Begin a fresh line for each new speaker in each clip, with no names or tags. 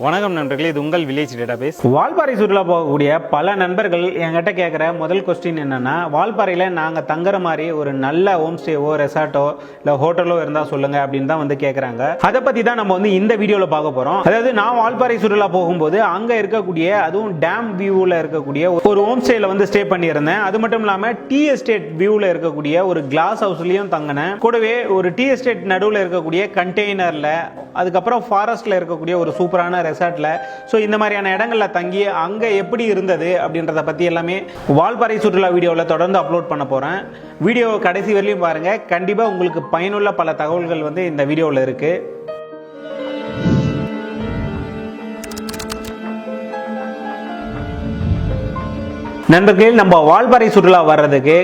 வணக்கம் நண்பர்களே, இது உங்கள் வில்லேஜ் டேட்டாபேஸ். வால்பாறை சுற்றுலா போகக்கூடிய பல நண்பர்கள் என்கிட்ட கேட்குற முதல் கொஸ்டின் என்னன்னா, வால்பாறையில் நாங்கள் தங்குற மாதிரி ஒரு நல்ல ஹோம் ஸ்டேவோ ரெசார்ட்டோ இல்லை ஹோட்டலோ இருந்தால் சொல்லுங்க அப்படின்னு தான் வந்து கேட்குறாங்க. அதை பற்றி தான் நம்ம வந்து இந்த வீடியோவில் பார்க்க போகிறோம். அதாவது நான் வால்பாறை சுற்றுலா போகும்போது அங்கே இருக்கக்கூடிய, அதுவும் டேம் வியூவில் இருக்கக்கூடிய ஒரு ஹோம் ஸ்டேல வந்து ஸ்டே பண்ணியிருந்தேன். அது மட்டும் இல்லாமல் டீ எஸ்டேட் வியூவில் இருக்கக்கூடிய ஒரு கிளாஸ் ஹவுஸ்லையும் தங்கினேன். கூடவே ஒரு டீ எஸ்டேட் நடுவில் இருக்கக்கூடிய கண்டெய்னரில், அதுக்கப்புறம் ஃபாரஸ்ட்டில் இருக்கக்கூடிய ஒரு சூப்பரான ரெசார்ட்ல, சோ இந்த மாதிரியான இடங்கள்ல தங்கி அங்க எப்படி இருந்தது அப்படின்றத பத்தி எல்லாமே வால்பாறை சுற்றுலா வீடியோவில் தொடர்ந்து அப்லோட் பண்ண போறேன். வீடியோ கடைசி வரையிலும் பாருங்க. கண்டிப்பா உங்களுக்கு பயனுள்ள பல தகவல்கள் வந்து இந்த வீடியோவில் இருக்கு. நண்பர்களே, நம்ம வால்பாறை சுற்றுலா வர்றதுக்கு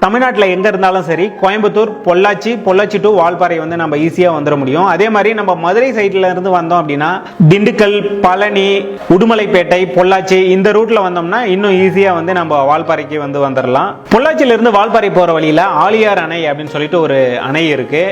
தமிழ்நாட்டில் எங்கே இருந்தாலும் சரி, கோயம்புத்தூர், பொள்ளாச்சி டு வால்பாறை வந்து நம்ம ஈஸியாக வந்துட முடியும். அதே மாதிரி நம்ம மதுரை சைடில் இருந்து வந்தோம் அப்படின்னா திண்டுக்கல், பழனி, உடுமலைப்பேட்டை, பொள்ளாச்சி இந்த ரூட்ல வந்தோம்னா இன்னும் ஈஸியாக வந்து நம்ம வால்பாறைக்கு வந்து வந்துடலாம். பொள்ளாச்சியிலிருந்து வால்பாறை போகிற வழியில் ஆலியார் அணை அப்படின்னு சொல்லிட்டு ஒரு அணை இருக்கு.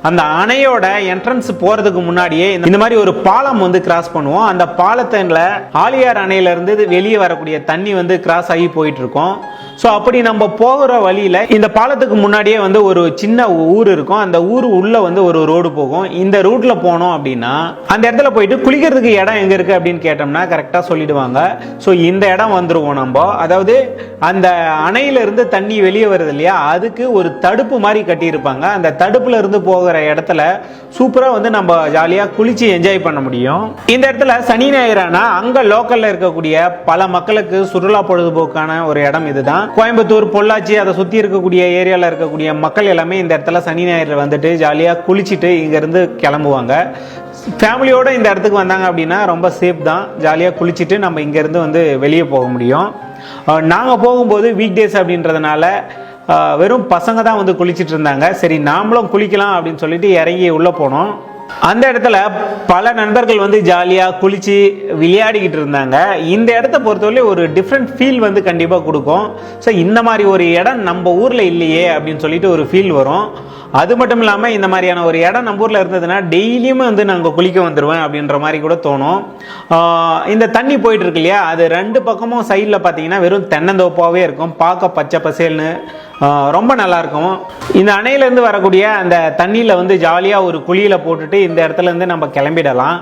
அந்த அணையோட என்ட்ரன்ஸ் போறதுக்கு முன்னாடியே இந்த மாதிரி ஒரு பாலம் வந்து கிராஸ் பண்ணுவோம். அந்த பாலத்துல ஆலியார் அணையில இருந்து வெளியே வரக்கூடிய தண்ணி வந்து கிராஸ் ஆகி போயிட்டு இருக்கும். ஸோ அப்படி நம்ம போகிற வழியில இந்த பாலத்துக்கு முன்னாடியே வந்து ஒரு சின்ன ஊர் இருக்கும். அந்த ஊர் உள்ள வந்து ஒரு ரோடு போகும். இந்த ரூட்ல போனோம் அப்படின்னா அந்த இடத்துல போயிட்டு குளிக்கிறதுக்கு இடம் எங்க இருக்கு அப்படின்னு கேட்டோம்னா கரெக்டா சொல்லிடுவாங்க. ஸோ இந்த இடம் வந்துருவோம் நம்ம. அதாவது அந்த அணையில இருந்து தண்ணி வெளியே வருது இல்லையா, அதுக்கு ஒரு தடுப்பு மாதிரி கட்டி இருப்பாங்க. அந்த தடுப்புல இருந்து போகிற இடத்துல சூப்பரா வந்து நம்ம ஜாலியா குளிச்சு என்ஜாய் பண்ண முடியும். இந்த இடத்துல சனி ஞாயிறானா அங்க லோக்கல்ல இருக்கக்கூடிய பல மக்களுக்கு சுற்றுலா பொழுதுபோக்கான ஒரு இடம் இதுதான். கோயம்புத்தூர், பொள்ளாச்சி அதை சுத்தி இருக்கக்கூடிய ஏரியால இருக்கக்கூடிய மக்கள் எல்லாமே இந்த இடத்துல சனி ஞாயிறு வந்துட்டு ஜாலியா குளிச்சுட்டு இங்க இருந்து கிளம்புவாங்க. ஃபேமிலியோட இந்த இடத்துக்கு வந்தாங்க அப்படின்னா ரொம்ப சேஃப் தான். ஜாலியா குளிச்சுட்டு நம்ம இங்க இருந்து வந்து வெளியே போக முடியும். நாங்க போகும்போது வீக் டேஸ் அப்படின்றதுனால வெறும் பசங்க தான் வந்து குளிச்சுட்டு இருந்தாங்க. சரி நாமளும் குளிக்கலாம் அப்படின்னு சொல்லிட்டு இறங்கி உள்ள போனோம். அந்த இடத்துல பல நண்பர்கள் வந்து ஜாலியா குளிச்சு விளையாடிக்கிட்டு இருந்தாங்க. இந்த இடத்த பொறுத்தவரை ஒரு டிஃப்ரெண்ட் ஃபீல் வந்து கண்டிப்பா கொடுக்கும். ஸோ இந்த மாதிரி ஒரு இடம் நம்ம ஊர்ல இல்லையே அப்படின்னு சொல்லிட்டு ஒரு ஃபீல் வரும். அது மட்டும் இல்லாம இந்த மாதிரியான ஒரு இடம் நம்ம ஊர்ல இருந்ததுன்னா டெய்லியுமே வந்து நாங்க குளிக்க வந்துருவேன் அப்படின்ற மாதிரி கூட தோணும். இந்த தண்ணி போயிட்டு இருக்கு இல்லையா, அது ரெண்டு பக்கமும் சைட்ல பாத்தீங்கன்னா வெறும் தென்னந்தோப்பாவே இருக்கும். பார்க்க பச்சை பசேல்னு ரொம்ப நல்லா இருக்கும். இந்த அணையில இருந்து வரக்கூடிய அந்த தண்ணியில வந்து ஜாலியா ஒரு குளியில போட்டுட்டு இந்த இடத்துல இருந்து நம்ம கிளம்பிடலாம்.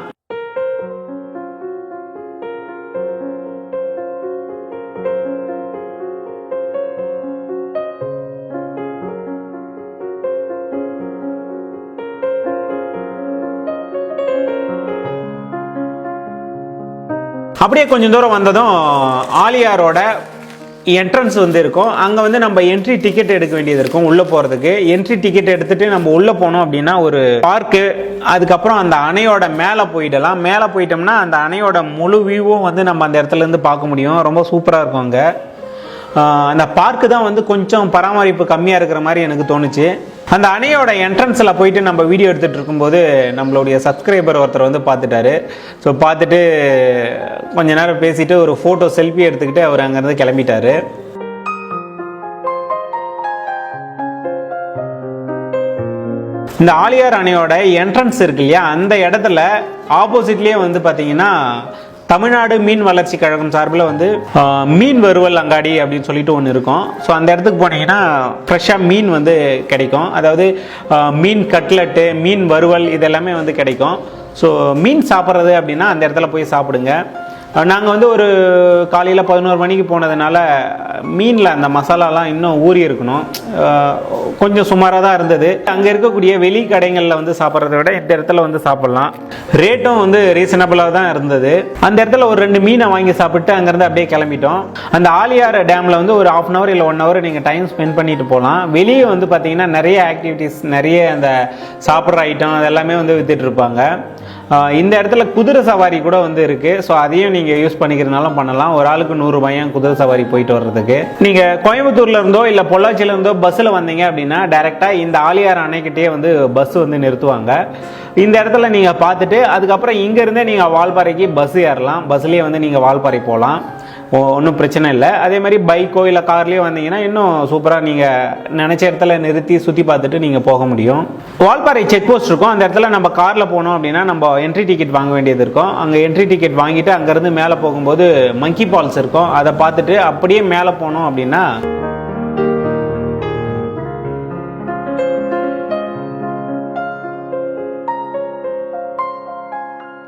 அப்படியே கொஞ்சம் தூரம் வந்ததும் ஆலியாரோட என்ட்ரன்ஸ் வந்து இருக்கும். அங்கே வந்து நம்ம என்ட்ரி டிக்கெட் எடுக்க வேண்டியது இருக்கும். உள்ளே போகிறதுக்கு என்ட்ரி டிக்கெட் எடுத்துட்டு நம்ம உள்ளே போனோம் அப்படின்னா ஒரு பார்க்கு, அதுக்கப்புறம் அந்த அணையோட மேலே போயிடலாம். மேலே போயிட்டோம்னா அந்த அணையோட முழு வியூவும் வந்து நம்ம அந்த இடத்துல இருந்து பார்க்க முடியும். ரொம்ப சூப்பராக இருக்கும். அங்கே அந்த பார்க்கு தான் வந்து கொஞ்சம் பராமரிப்பு கம்மியாக இருக்கிற மாதிரி எனக்கு தோணுச்சு. அந்த அணையோட என்ட்ரன்ஸில் போயிட்டு நம்ம வீடியோ எடுத்துகிட்டு இருக்கும்போது நம்மளுடைய சப்ஸ்கிரைபர் ஒருத்தர் வந்து பார்த்துட்டாரு. ஸோ பார்த்துட்டு கொஞ்ச நேரம் பேசிட்டு ஒரு ஃபோட்டோ செல்ஃபி எடுத்துக்கிட்டு அவர் அங்கேருந்து கிளம்பிட்டாரு. இந்த ஆலியார் அணையோட என்ட்ரன்ஸ் இருக்கு இல்லையா, அந்த இடத்துல ஆப்போசிட்லேயே வந்து பார்த்தீங்கன்னா தமிழ்நாடு மீன் வளர்ச்சி கழகம் சார்பில் வந்து மீன் வறுவல் அங்காடி அப்படின்னு சொல்லிட்டு ஒன்று இருக்கும். ஸோ அந்த இடத்துக்கு போனீங்கன்னா ஃப்ரெஷ்ஷாக மீன் வந்து கிடைக்கும். அதாவது மீன் கட்லெட்டு, மீன் வறுவல் இதெல்லாமே வந்து கிடைக்கும். ஸோ மீன் சாப்பிட்றது அப்படின்னா அந்த இடத்துல போய் சாப்பிடுங்க. நாங்கள் வந்து ஒரு காலையில் 11 மணிக்கு போனதுனால மீனில் அந்த மசாலாலாம் இன்னும் ஊறி இருக்கணும், கொஞ்சம் சுமாராக தான் இருந்தது. அங்கே இருக்கக்கூடிய வெளி கடைகளில் வந்து சாப்பிட்றத விட இந்த இடத்துல வந்து சாப்பிட்லாம். ரேட்டும் வந்து ரீசனபிளாக தான் இருந்தது. அந்த இடத்துல ஒரு 2 மீனை வாங்கி சாப்பிட்டு அங்கேருந்து அப்படியே கிளம்பிட்டோம். அந்த ஆலியார் டேமில் வந்து ஒரு 1/2 hour இல்லை 1 hour நீங்கள் டைம் ஸ்பெண்ட் பண்ணிட்டு போகலாம். வெளியே வந்து பார்த்தீங்கன்னா நிறைய ஆக்டிவிட்டீஸ், நிறைய அந்த சாப்பிட்ற ஐட்டம் அதெல்லாமே வந்து வித்துட்டு இருப்பாங்க. இந்த இடத்துல குதிரை சவாரி கூட வந்து இருக்குது. ஸோ அதையும் நீங்கள் யூஸ் பண்ணிக்கிறதுனாலும் பண்ணலாம். ஒரு ஆளுக்கு 100 ரூபாயும் குதிரை சவாரி போயிட்டு வர்றதுக்கு. நீங்கள் கோயம்புத்தூர்ல இருந்தோ இல்லை பொள்ளாச்சியில இருந்தோ பஸ்ஸில் வந்தீங்க அப்படின்னா டைரெக்டாக இந்த ஆலியார் அணைக்கிட்டே வந்து பஸ் வந்து நிறுத்துவாங்க. இந்த இடத்துல நீங்கள் பார்த்துட்டு அதுக்கப்புறம் இங்கேருந்தே நீங்கள் வால்பாறைக்கு பஸ் ஏறலாம். பஸ்லேயே வந்து நீங்கள் வால்பாறை போகலாம், ஒன்றும் பிரச்சனை இல்லை. அதே மாதிரி பைக்கோ இல்லை கார்லேயோ வந்தீங்கன்னா இன்னும் சூப்பராக நீங்கள் நினச்ச இடத்துல நிறுத்தி சுற்றி பார்த்துட்டு நீங்கள் போக முடியும். வால்பாறை செக் போஸ்ட் இருக்கும். அந்த இடத்துல நம்ம காரில் போனோம் அப்படின்னா நம்ம என்ட்ரி டிக்கெட் வாங்க வேண்டியது இருக்கும். அங்கே என்ட்ரி டிக்கெட் வாங்கிட்டு அங்கேருந்து மேலே போகும்போது மங்கி ஃபால்ஸ் இருக்கும். அதை பார்த்துட்டு அப்படியே மேலே போனோம் அப்படின்னா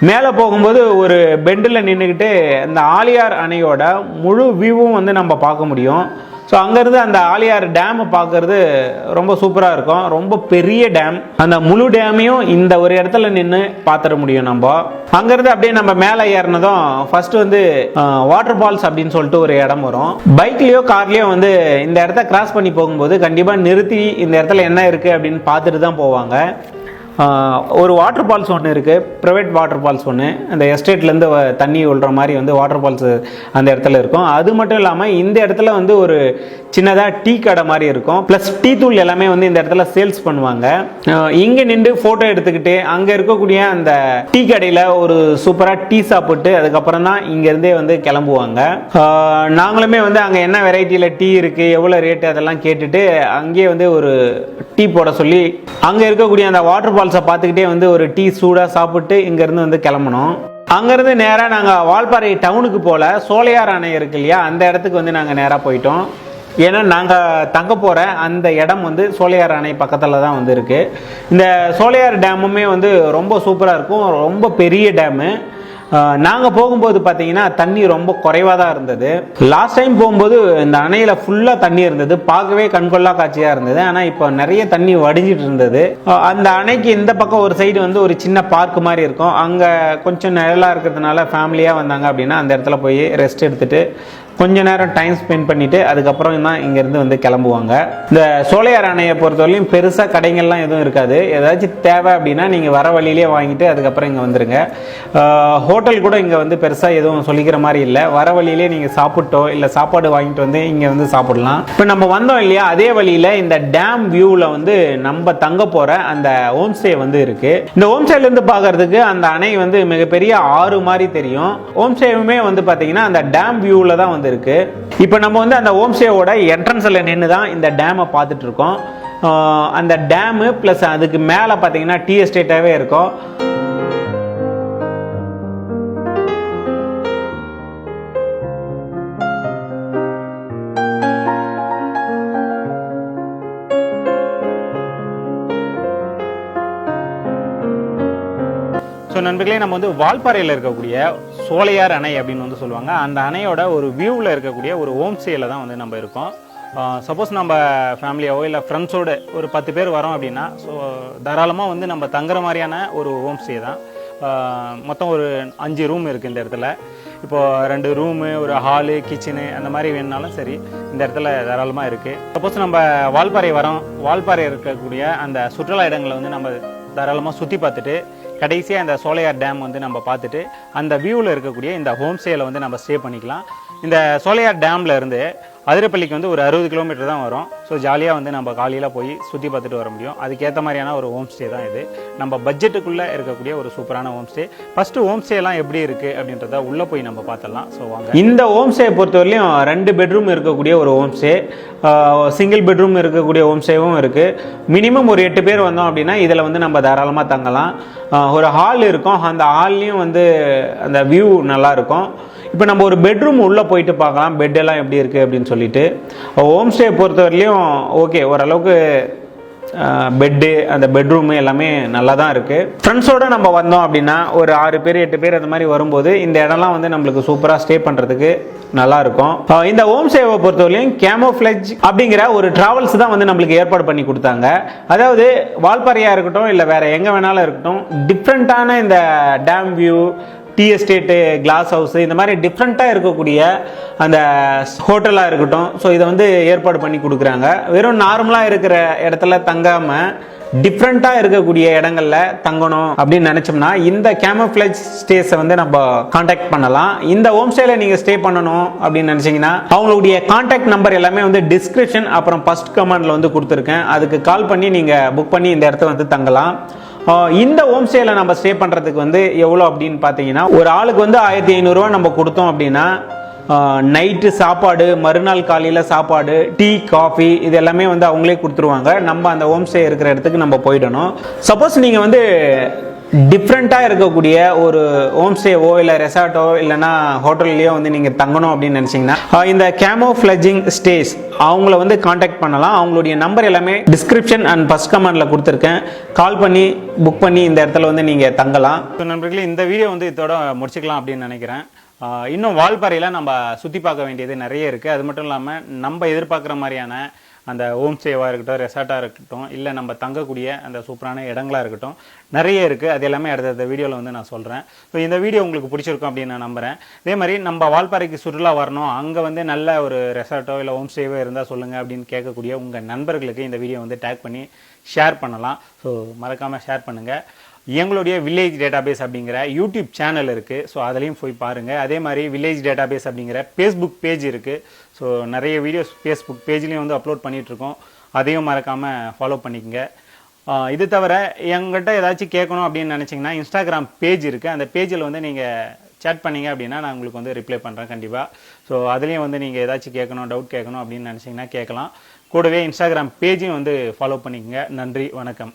மேலே போகும்போது ஒரு பெண்டில் நின்றுக்கிட்டு அந்த ஆலியார் அணையோட முழு வியூவும் வந்து நம்ம பார்க்க முடியும். ஸோ அங்கேருந்து அந்த ஆலியார் டேமை பார்க்கறது ரொம்ப சூப்பராக இருக்கும். ரொம்ப பெரிய டேம். அந்த முழு டேமையும் இந்த ஒரு இடத்துல நின்று பார்த்துட முடியும். நம்ம அங்கேருந்து அப்படியே நம்ம மேலே ஏறினதும் ஃபர்ஸ்ட் வந்து வாட்டர் ஃபால்ஸ் அப்படின்னு சொல்லிட்டு ஒரு இடம் வரும். பைக்லேயோ கார்லேயோ வந்து இந்த இடத்த கிராஸ் பண்ணி போகும்போது கண்டிப்பாக நிறுத்தி இந்த இடத்துல என்ன இருக்குது அப்படின்னு பார்த்துட்டு தான் போவாங்க. ஒரு வாட்டர் ஃபால்ஸ் ஒன்று இருக்குது, ப்ரைவேட் வாட்டர் ஃபால்ஸ் ஒன்று. அந்த எஸ்டேட்லேருந்து தண்ணி விழுற மாதிரி வந்து வாட்டர் ஃபால்ஸ் அந்த இடத்துல இருக்கும். அது மட்டும் இல்லாமல் இந்த இடத்துல வந்து ஒரு சின்னதாக டீ கடை மாதிரி இருக்கும். ப்ளஸ் டீ தூள் எல்லாமே வந்து இந்த இடத்துல சேல்ஸ் பண்ணுவாங்க. இங்கே நின்று ஃபோட்டோ எடுத்துக்கிட்டு அங்கே இருக்கக்கூடிய அந்த டீ கடையில் ஒரு சூப்பராக டீ சாப்பிட்டு அதுக்கப்புறம் தான் இங்கேருந்தே வந்து கிளம்புவாங்க. நாங்களுமே வந்து அங்கே என்ன வெரைட்டியில் டீ இருக்குது, எவ்வளோ ரேட்டு அதெல்லாம் கேட்டுட்டு அங்கேயே வந்து ஒரு டீ போட சொல்லி அங்கே இருக்கக்கூடிய அந்த வாட்டர் ஃபால்ஸை பார்த்துக்கிட்டே வந்து ஒரு டீ சூடாக சாப்பிட்டு இங்கேருந்து வந்து கிளம்பணும். அங்கேருந்து நேராக நாங்கள் வால்பாறை டவுனுக்கு போகல, சோலையார் அணை இருக்கு இல்லையா, அந்த இடத்துக்கு வந்து நாங்கள் நேராக போயிட்டோம். ஏன்னா நாங்கள் தங்க போகிற அந்த இடம் வந்து சோலையார் அணை பக்கத்தில் தான் வந்து இருக்குது. இந்த சோலையார் டேமுமே வந்து ரொம்ப சூப்பராக இருக்கும், ரொம்ப பெரிய டேமு. நாங்கள் போகும்போது பார்த்தீங்கன்னா தண்ணி ரொம்ப குறைவாக தான் இருந்தது. லாஸ்ட் டைம் போகும்போது இந்த அணையில் ஃபுல்லாக தண்ணி இருந்தது, பார்க்கவே கண்கொள்ளா காட்சியாக இருந்தது. ஆனால் இப்போ நிறைய தண்ணி வடிஞ்சிட்டு இருந்தது. அந்த அணைக்கு இந்த பக்கம் ஒரு சைடு வந்து ஒரு சின்ன பார்க் மாதிரி இருக்கும். அங்கே கொஞ்சம் நிழலாக இருக்கிறதுனால ஃபேமிலியாக வந்தாங்க அப்படின்னா அந்த இடத்துல போய் ரெஸ்ட் எடுத்துகிட்டு கொஞ்ச நேரம் டைம் ஸ்பெண்ட் பண்ணிவிட்டு அதுக்கப்புறம் தான் இங்கேருந்து வந்து கிளம்புவாங்க. இந்த சோலையார் அணையை பொறுத்தவரையிலும் பெருசாக கடைகள்லாம் எதுவும் இருக்காது. ஏதாச்சும் தேவை அப்படின்னா நீங்கள் வர வழியிலே வாங்கிட்டு அதுக்கப்புறம் இங்கே வந்துடுங்க. ஹோட்டல் கூட இங்கே வந்து பெருசாக எதுவும் சொல்லிக்கிற மாதிரி இல்லை. வர வழியிலே நீங்கள் சாப்பிட்டோ இல்லை சாப்பாடு வாங்கிட்டு வந்து இங்கே வந்து சாப்பிடலாம். இப்போ நம்ம வந்தோம் இல்லையா, அதே வழியில் இந்த டேம் வியூவில் வந்து நம்ம தங்க போகிற அந்த ஹோம் ஸ்டே வந்து இருக்குது. இந்த ஹோம் ஸ்டேலேருந்து பார்க்கறதுக்கு அந்த அணை வந்து மிகப்பெரிய ஆறு மாதிரி தெரியும். ஹோம் ஸ்டேவுமே வந்து பார்த்தீங்கன்னா அந்த டேம் வியூவில் தான் வந்து இருக்கு. இப்போ நம்ம வந்து அந்த ஹோம் ஸ்டேவோட என்ட்ரன்ஸ்ல நின்று தான் இந்த டேமை பார்த்துட்டு இருக்கோம். அந்த டேமு பிளஸ் அதுக்கு மேலே பார்த்தீங்கன்னா டீ எஸ்டேட்டாகவே இருக்கும். ஸோ நண்பர்களே, நம்ம வந்து வால்பாறையில் இருக்கக்கூடிய சோலையார் அணை அப்படின்னு வந்து சொல்லுவாங்க. அந்த அணையோட ஒரு வியூவில் இருக்கக்கூடிய ஒரு ஹோம் ஸ்டேயில் தான் வந்து நம்ம இருக்கோம். சப்போஸ் நம்ம ஃபேமிலியாவோ இல்லை ஃப்ரெண்ட்ஸோடு ஒரு 10 பேர் வரோம் அப்படின்னா ஸோ தாராளமாக வந்து நம்ம தங்குற மாதிரியான ஒரு ஹோம் ஸ்டே தான். மொத்தம் ஒரு 5 ரூம் இருக்குது இந்த இடத்துல. இப்போது 2 ரூமு, ஒரு ஹாலு, கிச்சனு அந்த மாதிரி வேணுனாலும் சரி இந்த இடத்துல தாராளமாக இருக்குது. சப்போஸ் நம்ம வால்பாறை வரோம், வால்பாறை இருக்கக்கூடிய அந்த சுற்றுலா இடங்களை வந்து நம்ம தாராளமாக சுற்றி பார்த்துட்டு கடைசியாக இந்த சோலையார் டேம் வந்து நம்ம பார்த்துட்டு அந்த வியூவில் இருக்கக்கூடிய இந்த ஹோம் ஸ்டேயில் வந்து நம்ம ஸ்டே பண்ணிக்கலாம். இந்த சோலையார் டேமில் இருந்து அதிரப்பள்ளிக்கு வந்து ஒரு 60 கிலோமீட்டர் தான் வரும். ஸோ ஜாலியாக வந்து நம்ம காலையில் போய் சுற்றி பார்த்துட்டு வர முடியும். அதுக்கேற்ற மாதிரியான ஒரு ஹோம் ஸ்டே தான் இது. நம்ம பட்ஜெட்டுக்குள்ளே இருக்கக்கூடிய ஒரு சூப்பரான ஹோம் ஸ்டே. ஃபஸ்ட்டு ஹோம் ஸ்டேலாம் எப்படி இருக்குது அப்படின்றத உள்ளே போய் நம்ம பார்த்துடலாம். ஸோ வாங்க. இந்த ஹோம் ஸ்டே பொறுத்தவரையிலையும் 2 பெட்ரூம் இருக்கக்கூடிய ஒரு ஹோம் ஸ்டே, சிங்கிள் பெட்ரூம் இருக்கக்கூடிய ஹோம் ஸ்டேவும் இருக்குது. மினிமம் ஒரு 8 பேர் வந்தோம் அப்படின்னா இதில் வந்து நம்ம தாராளமாக தங்கலாம். ஒரு ஹால் இருக்கும், அந்த ஹால்லையும் வந்து அந்த வியூ நல்லாயிருக்கும். இப்போ நம்ம ஒரு பெட்ரூம் உள்ளே போயிட்டு பார்க்கலாம் பெட்டெல்லாம் எப்படி இருக்குது அப்படின்னு சொல்லிட்டு. ஹோம் ஸ்டே பொறுத்தவரையிலையும் ஓகே, ஓரளவுக்கு பெட்டு, அந்த பெட்ரூமு எல்லாமே நல்லா தான் இருக்குது. ஃப்ரெண்ட்ஸோடு நம்ம வந்தோம் அப்படின்னா ஒரு 6 பேர் 8 பேர் அந்த மாதிரி வரும்போது இந்த இடம்லாம் வந்து நம்மளுக்கு சூப்பராக ஸ்டே பண்ணுறதுக்கு நல்லா இருக்கும். இந்த ஹோம் ஸ்டேவை பொறுத்தவரையும் கேமோஃப்ளெஜ் அப்படிங்கிற ஒரு டிராவல்ஸ் தான் வந்து நம்மளுக்கு ஏற்பாடு பண்ணி கொடுத்தாங்க. அதாவது வால்பாறையாக இருக்கட்டும் இல்லை வேற எங்கே வேணாலும் இருக்கட்டும், டிஃப்ரெண்ட்டான இந்த dam view, tea estate, glass house, இந்த மாதிரி டிஃப்ரெண்ட்டாக இருக்கக்கூடிய அந்த ஹோட்டலாக இருக்கட்டும், ஸோ இதை வந்து ஏற்பாடு பண்ணி கொடுக்குறாங்க. வெறும் நார்மலாக இருக்கிற இடத்துல தங்காமல் டிஃப்ரெண்ட்டாக இருக்கக்கூடிய இடங்கள்ல தங்கணும் அப்படின்னு நினைச்சோம்னா இந்த கேமோஃப்ளேஜ் ஸ்டேஸை வந்து நம்ம காண்டாக்ட் பண்ணலாம். இந்த ஹோம் ஸ்டேல நீங்க ஸ்டே பண்ணணும் அப்படின்னு நினைச்சீங்கன்னா அவங்களுடைய காண்டாக்ட் நம்பர் எல்லாமே வந்து டிஸ்கிரிப்ஷன் அப்புறம் ஃபர்ஸ்ட் கமெண்ட்ல வந்து கொடுத்துருக்கேன். அதுக்கு கால் பண்ணி நீங்க புக் பண்ணி இந்த இடத்த வந்து தங்கலாம். இந்த ஹோம் ஸ்டேல நம்ம ஸ்டே பண்றதுக்கு வந்து எவ்வளோ அப்படின்னு பார்த்தீங்கன்னா, ஒரு ஆளுக்கு வந்து 1500 ரூபா நம்ம கொடுத்தோம் அப்படின்னா நைட்டு சாப்பாடு, மறுநாள் காலையில் சாப்பாடு, டீ, காஃபி இது எல்லாமே வந்து அவங்களே கொடுத்துருவாங்க. நம்ம அந்த ஹோம் ஸ்டே இருக்கிற இடத்துக்கு நம்ம போயிடணும். சப்போஸ் நீங்கள் வந்து டிஃப்ரெண்ட்டாக இருக்கக்கூடிய ஒரு ஹோம் ஸ்டேவோ இல்லை ரெசார்ட்டோ இல்லைனா ஹோட்டல்லையோ வந்து நீங்கள் தங்கணும் அப்படின்னு நினச்சிங்கன்னா இந்த கேமோஃப்ளெஜிங் ஸ்டேஸ் அவங்கள வந்து காண்டாக்ட் பண்ணலாம். அவங்களுடைய நம்பர் எல்லாமே டிஸ்கிரிப்ஷன் அண்ட் ஃபர்ஸ்ட் கமெண்ட்ல கொடுத்துருக்கேன். கால் பண்ணி புக் பண்ணி இந்த இடத்துல வந்து நீங்கள் தங்கலாம். ஸோ நண்பர்களே, இந்த வீடியோ வந்து இதோட முடிச்சுக்கலாம் அப்படின்னு நினைக்கிறேன். இன்னும் வால்பாறையில் நம்ம சுற்றி பார்க்க வேண்டியது நிறைய இருக்குது. அது மட்டும் இல்லாமல் நம்ம எதிர்பார்க்குற மாதிரியான அந்த ஹோம் ஸ்டேவாக இருக்கட்டும், ரெசார்ட்டாக இருக்கட்டும், இல்லை நம்ம தங்கக்கூடிய அந்த சூப்பரான இடங்களாக இருக்கட்டும், நிறைய இருக்குது. அது எல்லாமே அடுத்த வீடியோவில் வந்து நான் சொல்கிறேன். ஸோ இந்த வீடியோ உங்களுக்கு பிடிச்சிருக்கும் அப்படின்னு நான் நம்புகிறேன். இதே மாதிரி நம்ம வால்பாறைக்கு சுற்றுலா வரணும், அங்கே வந்து நல்ல ஒரு ரெசார்ட்டோ இல்லை ஹோம் ஸ்டேவோ இருந்தால் சொல்லுங்கள் அப்படின்னு கேட்கக்கூடிய உங்கள் நண்பர்களுக்கு இந்த வீடியோ வந்து டேக் பண்ணி ஷேர் பண்ணலாம். ஸோ மறக்காமல் ஷேர் பண்ணுங்கள். எங்களுடைய வில்லேஜ் டேட்டாபேஸ் அப்படிங்கிற யூடியூப் சேனல் இருக்குது. ஸோ அதுலேயும் போய் பாருங்கள். அதே மாதிரி வில்லேஜ் டேட்டாபேஸ் அப்படிங்கிற ஃபேஸ்புக் பேஜ் இருக்குது. ஸோ நிறைய வீடியோஸ் ஃபேஸ்புக் பேஜ்லேயும் வந்து அப்லோட் பண்ணிகிட்ருக்கோம். அதையும் மறக்காமல் ஃபாலோ பண்ணிக்கங்க. இது தவிர எங்கிட்ட ஏதாச்சும் கேட்கணும் அப்படின்னு நினச்சிங்கன்னா இன்ஸ்டாகிராம் பேஜ் இருக்குது. அந்த பேஜில் வந்து நீங்கள் சேட் பண்ணிங்க அப்படின்னா நான் உங்களுக்கு வந்து ரிப்ளை பண்ணுறேன் கண்டிப்பாக. ஸோ அதுலேயும் வந்து நீங்கள் ஏதாச்சும் கேட்கணும், டவுட் கேட்கணும் அப்படின்னு நினச்சிங்கன்னா கேட்கலாம். கூடவே இன்ஸ்டாகிராம் பேஜையும் வந்து ஃபாலோ பண்ணிக்கங்க. நன்றி, வணக்கம்.